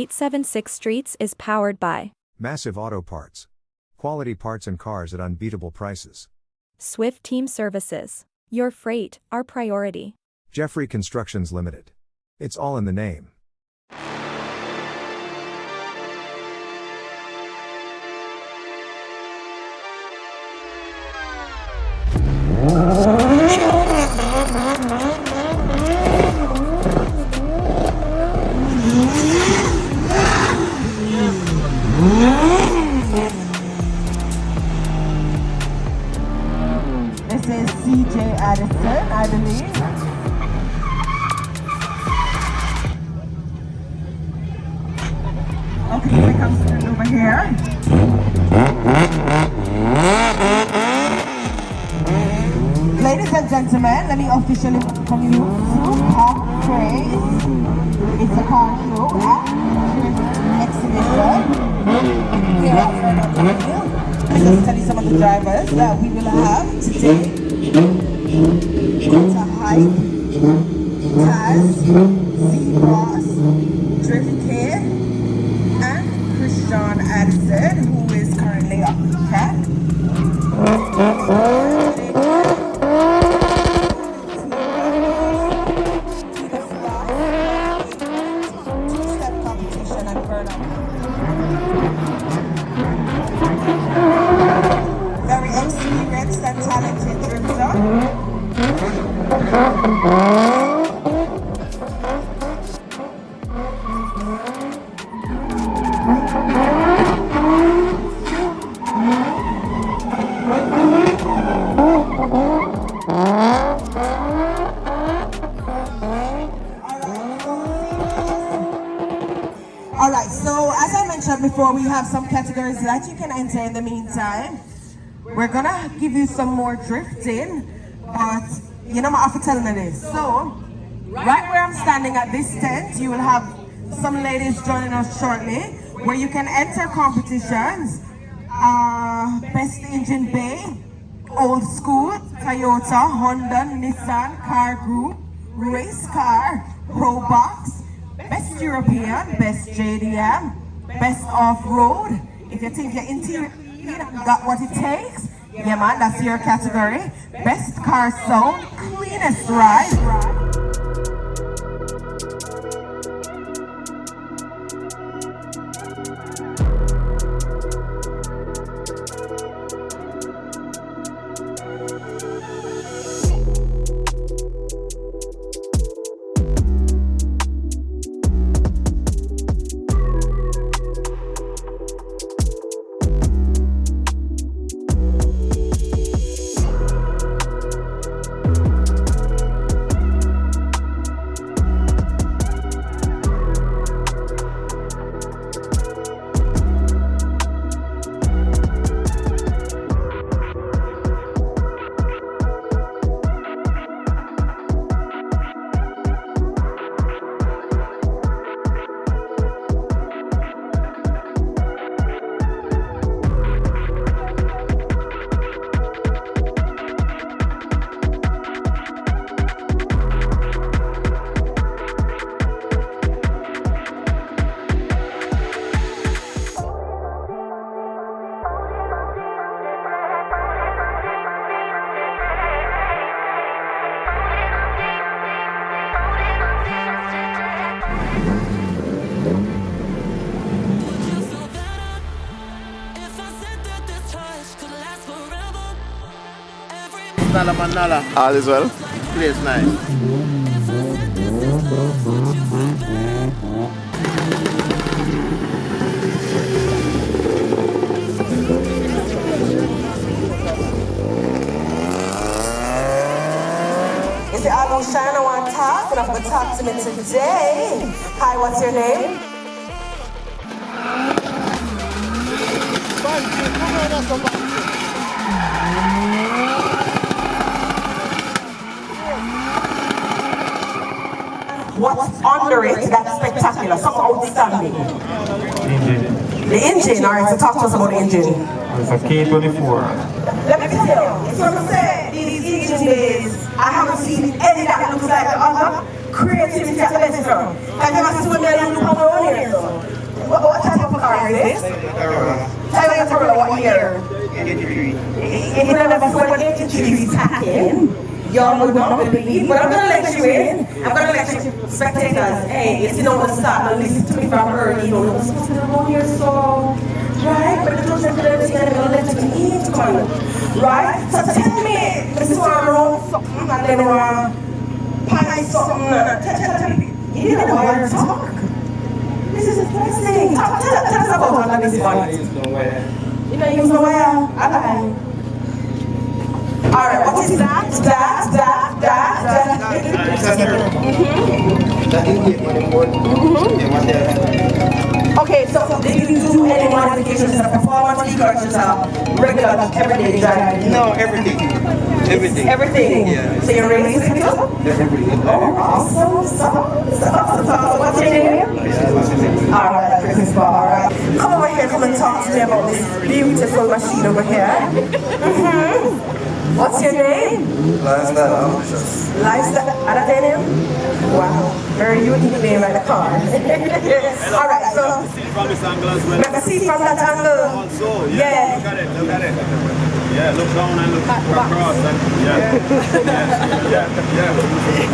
876 Streets is powered by Massive Auto Parts. Quality parts and cars at unbeatable prices. Swift Team Services. Your freight, our priority. Jeffrey Constructions Limited. It's all in the name. This is CJ Addison, I believe. Okay, here comes it over here. Ladies and gentlemen, let me officially welcome you to Kraze. It's a car show and exhibition here at Vernamfield. Let me just tell you some of the drivers that we will have today. It's a Hype, Taz, Z-Ross, Drift Kid, and Christian Addison, who is currently up the track. Two-step competition at Vernamfield. Very experienced and talented drifter. Alright, so as I mentioned before, we have some categories that you can enter in the meantime. We're gonna give you some more drifting, but you know my tell me this. So, right where I'm standing at this tent, you will have some ladies joining us shortly, where you can enter competitions. Best Engine Bay, Old School, Toyota, Honda, Nissan, Car Group, Race Car, Pro Box, Best European, Best JDM, Best Off-Road. If you think your interior got what it takes, yeah man, that's your category. Best Car Sound, Cleanest Ride. All is well. Place nice. Is it Abu Shine? I want to talk, and I'm going to talk to me today. Hi, what's your name? What's under it that's spectacular, something outstanding? The engine, alright, so talk to us about the engine. It's a K24. Let me tell you, it's what I'm saying, these engine days, I haven't seen any that looks like the other. Kraze creativity at the best from. Have you ever seen me and look around here? What type of car is this? Toyota Corolla, what year? 83. If you never saw an 83 packing, y'all would not believe. But I'm going to let you in. I'm going to let you spectators. Hey, if you don't want to start and listen to me from early, you don't know what's supposed to be around here, so... Right? But you don't have to everything and I'm going to let you eat, come on. Right? So tell me, this is where I'm around something and then pie something. Tell me, you know why I talk? This is interesting. Tell us about all of this one. You know, use nowhere. I lie. Alright, what is that? Okay, so did you do any modifications to the performance or just a regular, everyday driving? No, everything. Everything. Everything? Yeah. So you're racing it too? Everything. Oh, awesome. So what's your name? Alright, Christmas bar, alright. Come over here, come and talk to me about this beautiful machine over here. What's your name? Lifestyle. Lifestyle. Another name? Wow. Very unique name like the car. Alright, so. From this angle as well. Let me see from that angle. Also, Yeah. Look at it. Yeah, look down and look across. And, yeah.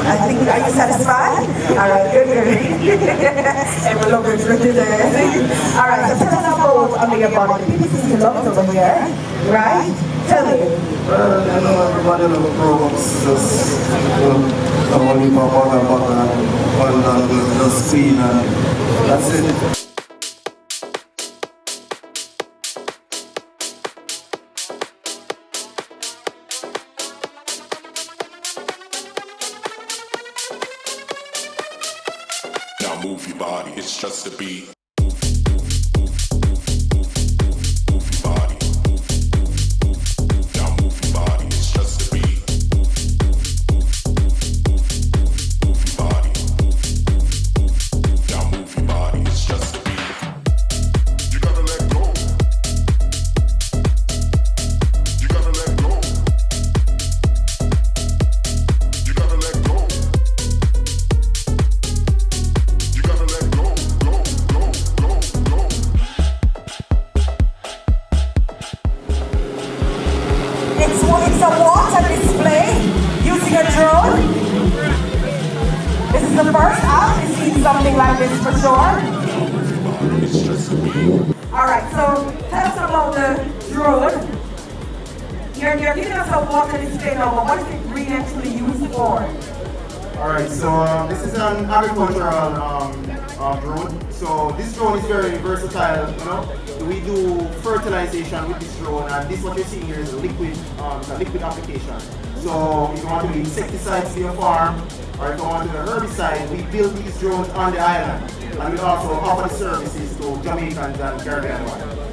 I think, are you satisfied? Alright, good. Every look is really there. Alright, so tell us about your body. People see you love over here, right? Tell me. Well, I know everybody on the programs just, come on, you pop on and one angle, just spin and that's it. Now move your body, it's just a beat. It's a water display using a drone. This is the first I've seen something like this for sure. Alright, so tell us about the drone. You're giving us a water display now, but what is it really actually used for? Alright, so this is an agricultural drone. So this drone is very versatile, you know. We do fertilization with this drone, and this what you're seeing here is a liquid, it's a liquid application. So if you want to do insecticides to your farm, or if you want to do herbicide, we build these drones on the island. And we also offer the services to Jamaicans and Caribbean.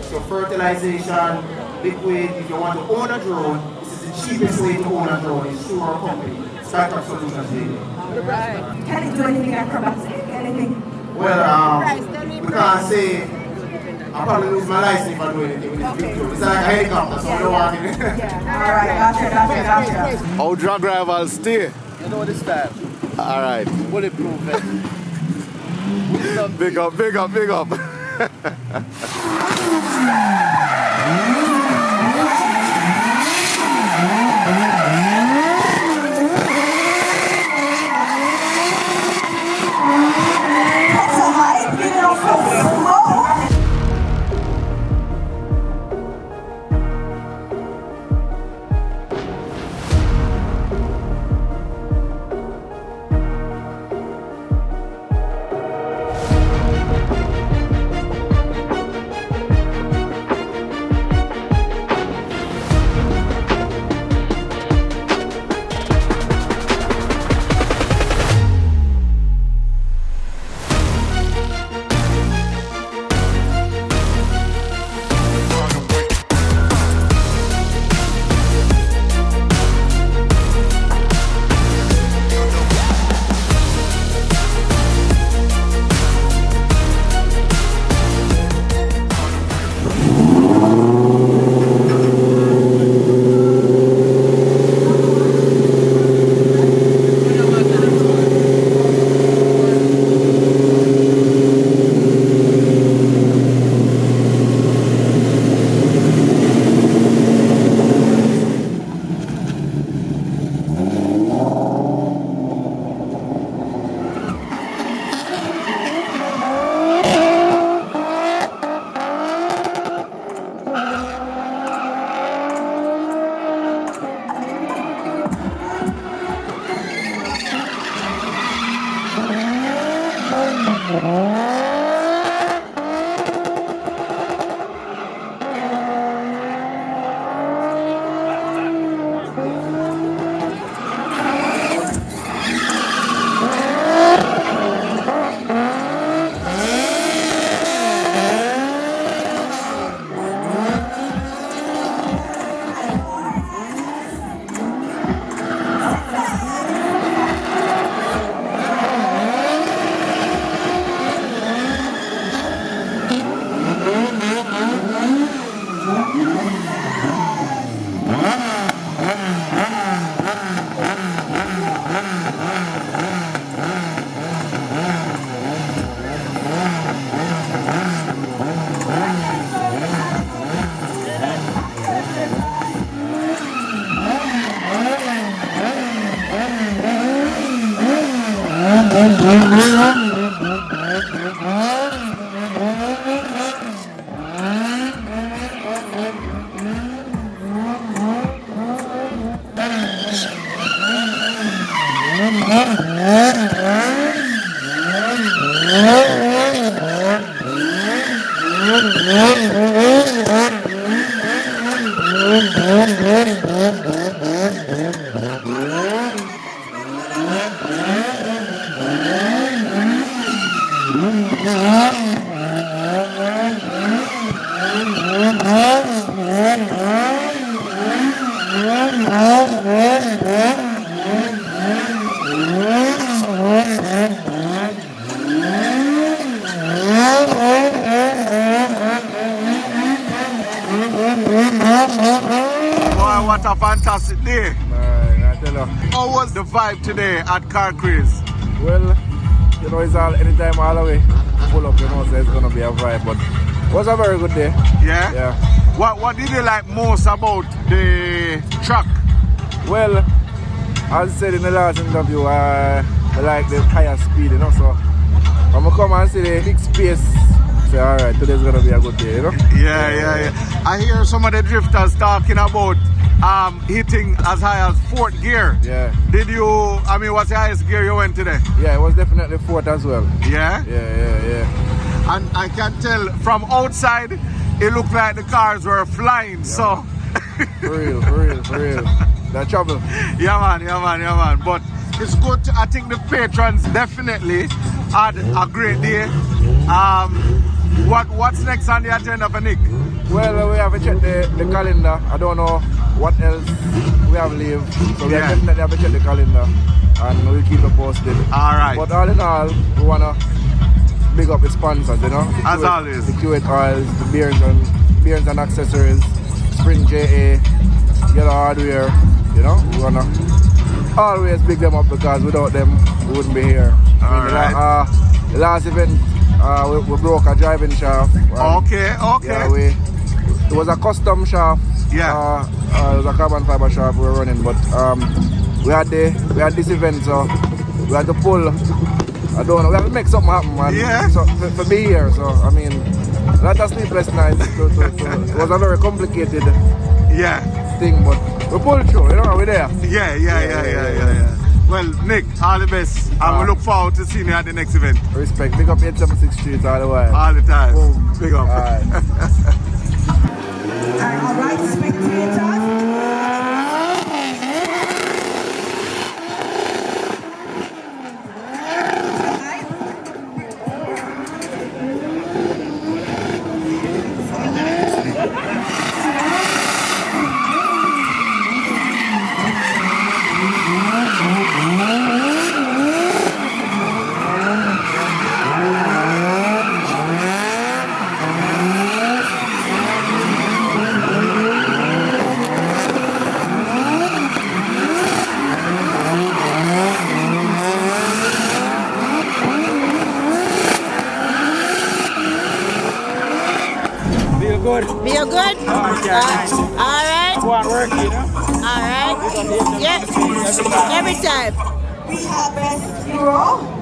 So fertilization, liquid, if you want to own a drone, this is the cheapest way to own a drone, it's through our company, Startup Solutions JDM. Right. Can it do anything acrobatic? Anything? Well, we can't say. I'll probably lose my license if I do anything with this big drone. It's like a helicopter, so we don't want it. Alright, gotcha. How drug drivers stay? You know this time. Alright. Bulletproof vest. Big up. What a fantastic day. Man, I tell you. How was the vibe today at Kraze? Well, you know, it's all anytime all the way. Pull up, you know, so it's gonna be a vibe. But it was a very good day. Yeah? Yeah. What did you like most about the truck? Well, as I said in the last interview, I like the higher speed, you know, so I'm gonna come and see the big space. Say, alright, today's gonna be a good day, you know? Yeah. I hear some of the drifters talking about hitting as high as 4th gear. Yeah. What's the highest gear you went today? Yeah, it was definitely 4th as well. Yeah? Yeah. And I can tell from outside, it looked like the cars were flying, so... For real. That trouble. Yeah, man. But it's good. I think the patrons definitely had a great day. What's next on the agenda for Nick? Well, we have to check the calendar. I don't know what else we have leave. So we definitely have to check the calendar and we'll keep it posted. Alright. But all in all, we want to big up the sponsors, you know? As always. The Kuwait Oils, the beers and accessories, Spring JA, Yellow Hardware, you know? We want to always big them up because without them, we wouldn't be here. The last event, we broke a driving shaft. Okay. Yeah, it was a custom shaft. Yeah. It was a carbon fiber shaft we were running, but we had this event, so we had to pull. I don't know. We have to make something happen, man. Yeah. So for me here, so I mean, not a sleepless night. It was a very complicated thing, but we pulled through. You know, we're there. Yeah. Well, Nick, all the best, and we look forward to seeing you at the next event. Respect. Big up 876 streets all the way. All the time. Boom. Big up. Alright, spectators. Feel good? Nice. Alright. Go and work, you know? Alright. Yes. Every time. We have best hero.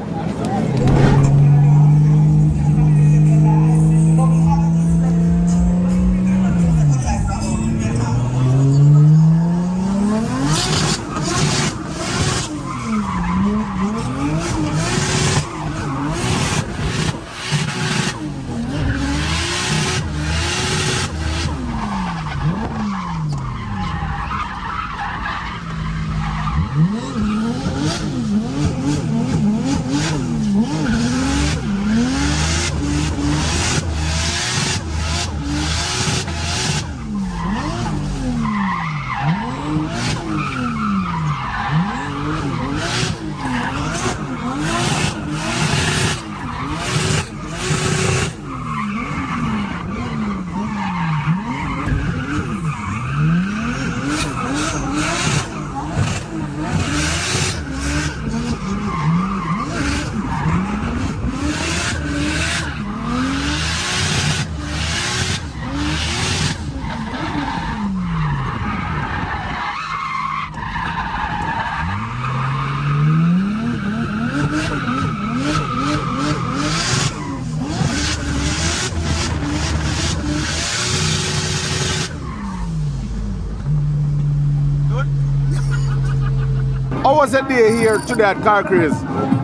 was the day here today at Car Kraze?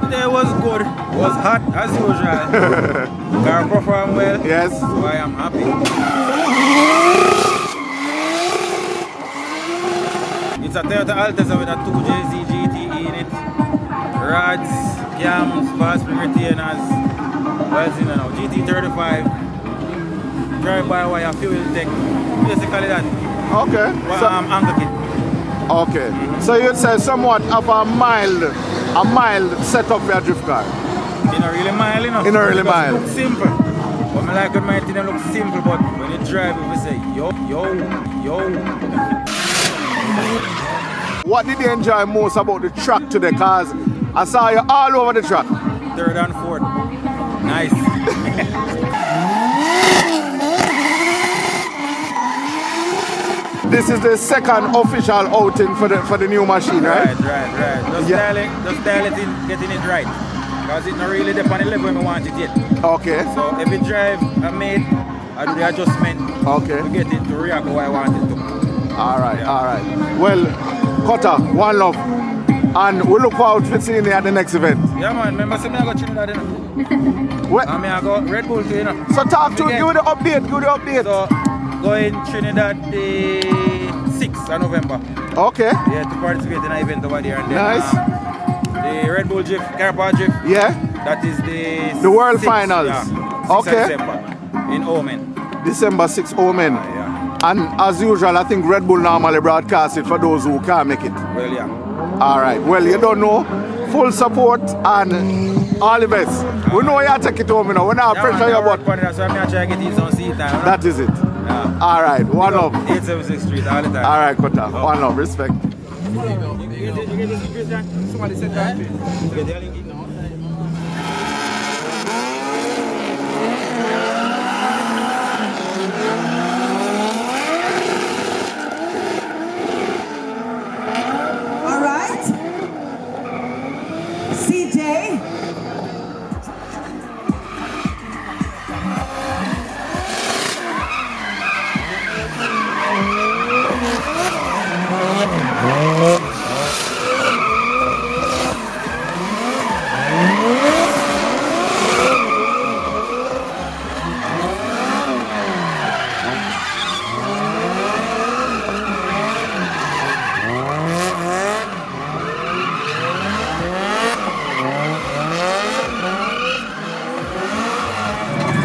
Today was good. It was hot as usual. Car performed well. Yes. So I am happy. It's a Toyota Alteza with a 2JZ GTE in it. Rods, cams, fast spring retainers. Well, it's in now. GT35. Drive-by-wire fuel tech. Basically that. Okay. Well, So, anchor kit. okay. So you'd say somewhat of a mild setup for a drift car. In a really mild, you know. In a really Because mild. It looks simple. But I like when my thing looks simple, but when you drive, you say, yo. What did you enjoy most about the track today? Cause I saw you all over the track. Third and fourth. Nice. This is the second official outing for the new machine, right? Right. Just dial it in, getting it right. Because it's not really the on the level we want it yet. Okay. So every drive I made, I do the adjustment Okay. to get it to react how I want it to. All right, Yeah. all right. Well, Cutter, one love. And we look forward to seeing you at the next event. Yeah man, remember say me I go Trinidad, you know. What? And me I go Red Bull too, you know. So talk to, Again. give me the update. So going Trinidad the 6th of November. Okay. Yeah, to participate in an event over there. And then, Nice. The Red Bull Drift, Car Park Drift. Yeah. That is The World 6th, Finals. Yeah, 6th Okay. of December in Omen. December 6th, Omen. Yeah. And as usual, I think Red Bull normally broadcast it for those who can't make it. Well, yeah. All right. Well, you don't know. Full support and all the best. We know you take it home, you know. We're not pressure your butt. So I'm trying to get in some seat time. That is it. Yeah. All right. One love. 876 Street all the time. All right, Cutter. One love. Respect. Somebody said that. All right. CJ.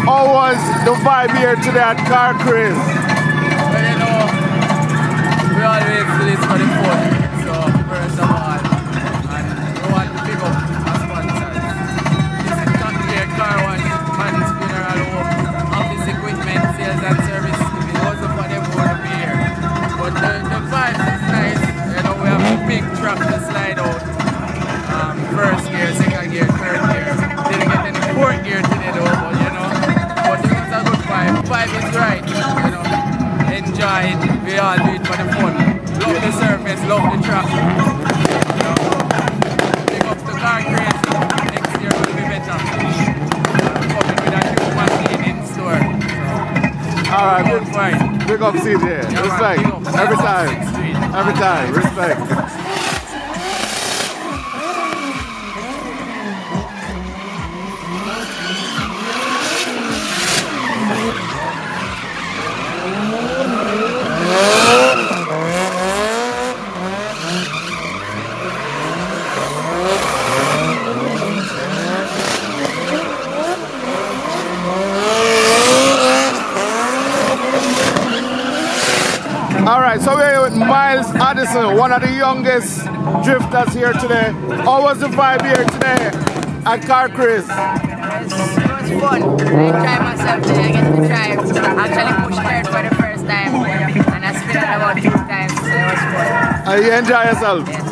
How was the vibe here today at Car Kraze? But you know, we always do this for the fun. So first of all, and we want to pick up our sponsors. This is Top Gear Car Wash, Man's Funeral Home, Office Equipment, Sales and Service. If it wasn't for them, we wouldn't be here. But the vibes is nice. You know, we have a big truck to slide out. First gear, second gear, third gear. Didn't get any fourth gear today though, but you know. But it was a good vibe. Vibe is right, you know. Enjoy it. We all do it for the fun. Love the surface, love the track. You know. Big up to Car Kraze. Next year will be better. Coming with a new machine in store. So, All right, good vibe. big up CJ. Yeah, Respect. man, big up. Every time. 6th Street. Every time. Respect. All right, so we're here with Miles Addison, one of the youngest drifters here today. How was the vibe here today at Car Kraze? It was fun. I enjoyed myself today. I get to drive. Actually push third for the first time. And I spin it about 2 times, so it was fun. You enjoy yourself? Yes.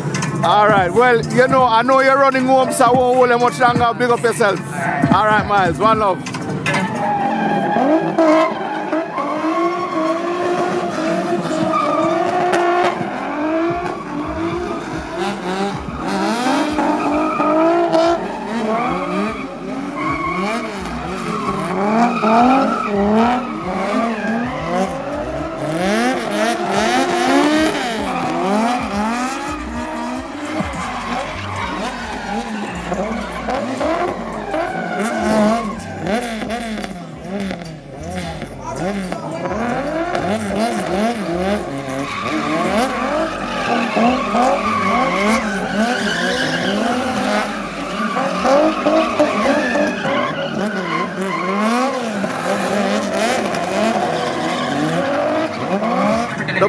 All right, well, you know, I know you're running home, so I won't hold you much longer. Big up yourself. All right, Miles, one love.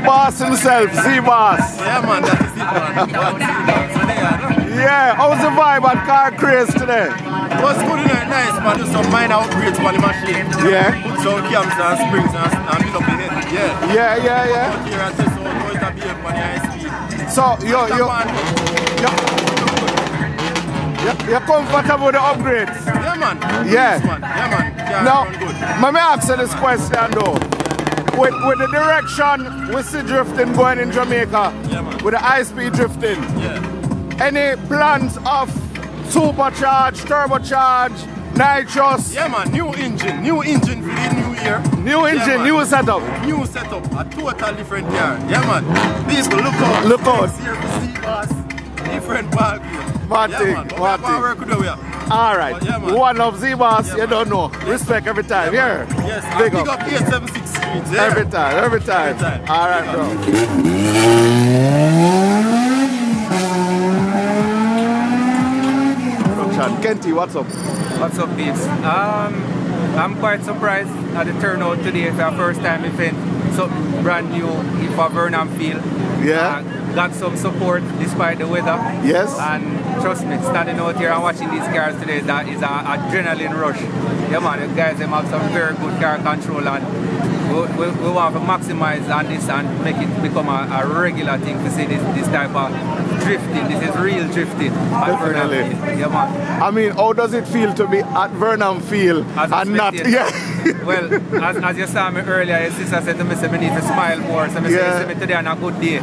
boss himself, Z-Boss. Yeah, man, that is it, man. One, two, man. So there, no? Yeah, how's the vibe at Car Kraze today? It was good, nice, man. Do some minor upgrades for the machine. Yeah. Put some cams and springs and build up the head. Yeah. Yeah. Out here and test out how it behave on the high speed. So, you're comfortable with the upgrades? Yeah, man. Yeah. Yes, man. Yeah, man. Yeah, Now, run good. let me ask you this question though. With the direction we see drifting going in Jamaica, Yeah, man. with the high-speed drifting, Yeah. any plans of supercharge, turbocharge, nitrous? Yeah, man. New engine for the new year. New engine, Yeah, new setup. New setup. A total different car. Yeah, man. People, look out. Look out. Here to see us. Different ball game. Bad Yeah, thing, man. But bad we have thing. work to do, yeah. All right. Yeah, man. One of Z-Boss, Yeah, you man. don't know. Respect every time. Yeah, Here. Yes, Big big up. up 876 Street. Yeah. Every time. Every time. All right, Big bro. Production. Kenty, what's up? What's up, Beats? I'm quite surprised at the turnout today. It's our first time event, something brand new for Vernamfield. Yeah. Got some support despite the weather. Yes. And trust me, standing out here and watching these cars today is an adrenaline rush. Yeah, man, the guys them have some very good car control, and we want to maximize on this and make it become a regular thing to see this type of drifting. This is real drifting at Definitely. Vernamfield. Yeah, man. I mean, how does it feel to be at Vernamfield As a and not? spectator. Yeah. Well, as you saw me earlier, your sister said to me, say, I need to smile more. So I Yeah. say, you see me today on a good day.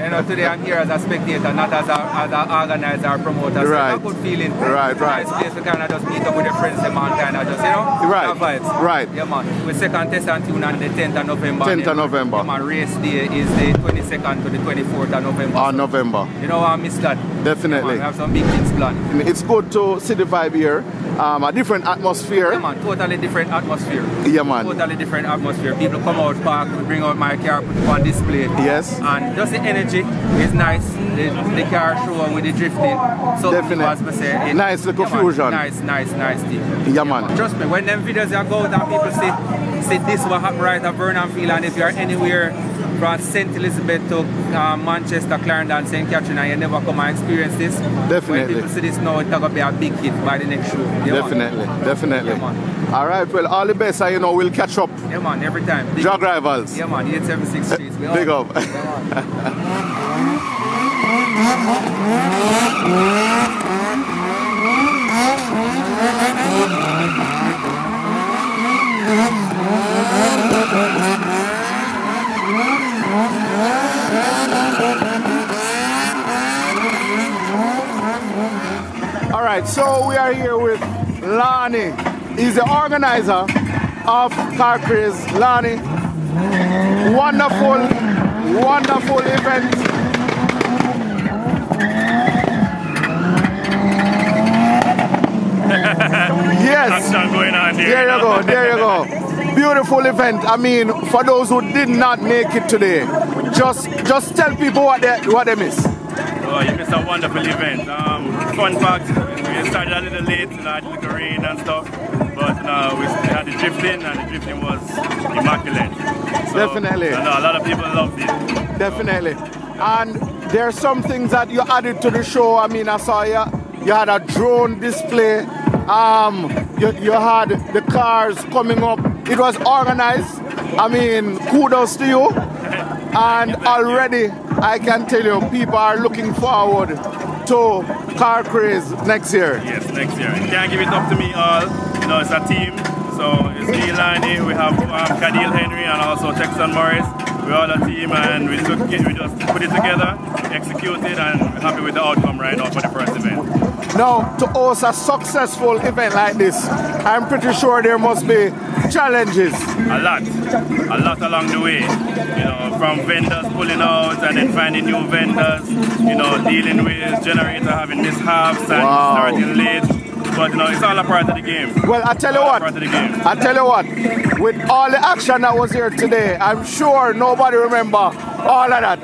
You know, today I'm here as a spectator, not as an organizer or promoter. So Right. it's a good feeling. Right. Nice place to kind of just meet up with your friends and man, kind of just, you know, Right. have vibes. Right. Yeah, man. We second test and tune on the 10th of November. 10th of November. Yeah, man, race day is the 22nd to the 24th of November. On November. You know, I miss that. Definitely. Yeah, man, we have some big things planned. It's good to see the vibe here. A different atmosphere. Yeah, man, totally different atmosphere. Yeah, man. Totally different atmosphere. People come out park, we bring out my car, put it on display. Yes. And just the energy is nice. The car show with the drifting. So Definitely. as I say, Nice little yeah, man, fusion. Nice thing. Yeah, man. Trust me, when them videos are go out and people see this what happened right at Vernamfield, and if you're anywhere from St. Elizabeth to Manchester, Clarendon, St. Catherine, and you never come and experience this, Definitely. when people see this now, it's going to be a big hit by the next show. Yeah, Definitely. Yeah, man. All right, well, all the best, and we'll catch up. Yeah, man, every time. Big Drug rivals. Yeah, man, 876 Streets. We Big all- up. Yeah, man. All right, so we are here with Lani. He's the organizer of Car Kraze. Lani, wonderful event. Yes. Going on there. There you go. Beautiful event. I mean, for those who did not make it today, just tell people what they missed. Oh, you missed a wonderful event. Fun fact, we started a little late, had a little rain and stuff, but we had the drifting, and the drifting was immaculate. So, Definitely. I know a lot of people loved it. Definitely. And there are some things that you added to the show. I mean, I saw you had a drone display. You had the cars coming up. It was organized. I mean, kudos to you. And already, I can tell you, people are looking forward to Car Kraze next year. Yes, next year. You can't give it up to me all. You know, it's a team. So it's me, Lani, we have Cadil Henry, and also Texan Morris. We're all a team, and we just put it together, executed, and we're happy with the outcome right now for the first event. Now, to host a successful event like this, I'm pretty sure there must be challenges. A lot along the way. You know, from vendors pulling out and then finding new vendors. You know, dealing with generator having mishaps and starting late. But you know, it's all a part of the game. Well, I tell you what, with all the action that was here today, I'm sure nobody remember all of that.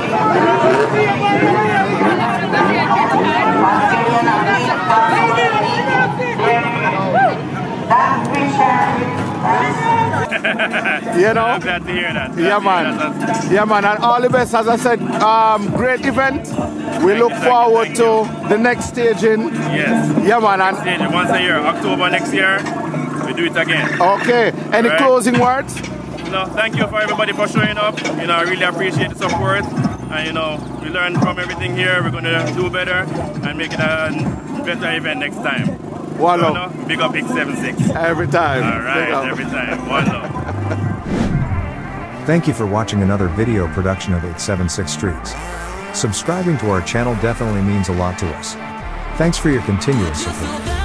You know? I'm glad to hear that. Yeah, man. Yeah, man. And all the best, as I said, great event. We look forward to the next staging. Yes. Yeah, man. Next staging, once a year, October next year, we do it again. Okay. Any closing words? No, thank you for everybody for showing up. You know, I really appreciate the support. And you know, we learn from everything here. We're gonna do better and make it a better event next time. One love. So, no, big up X76. Every time. All right, every time. One love. Thank you for watching another video production of 876 Streets. Subscribing to our channel definitely means a lot to us. Thanks for your continuous support.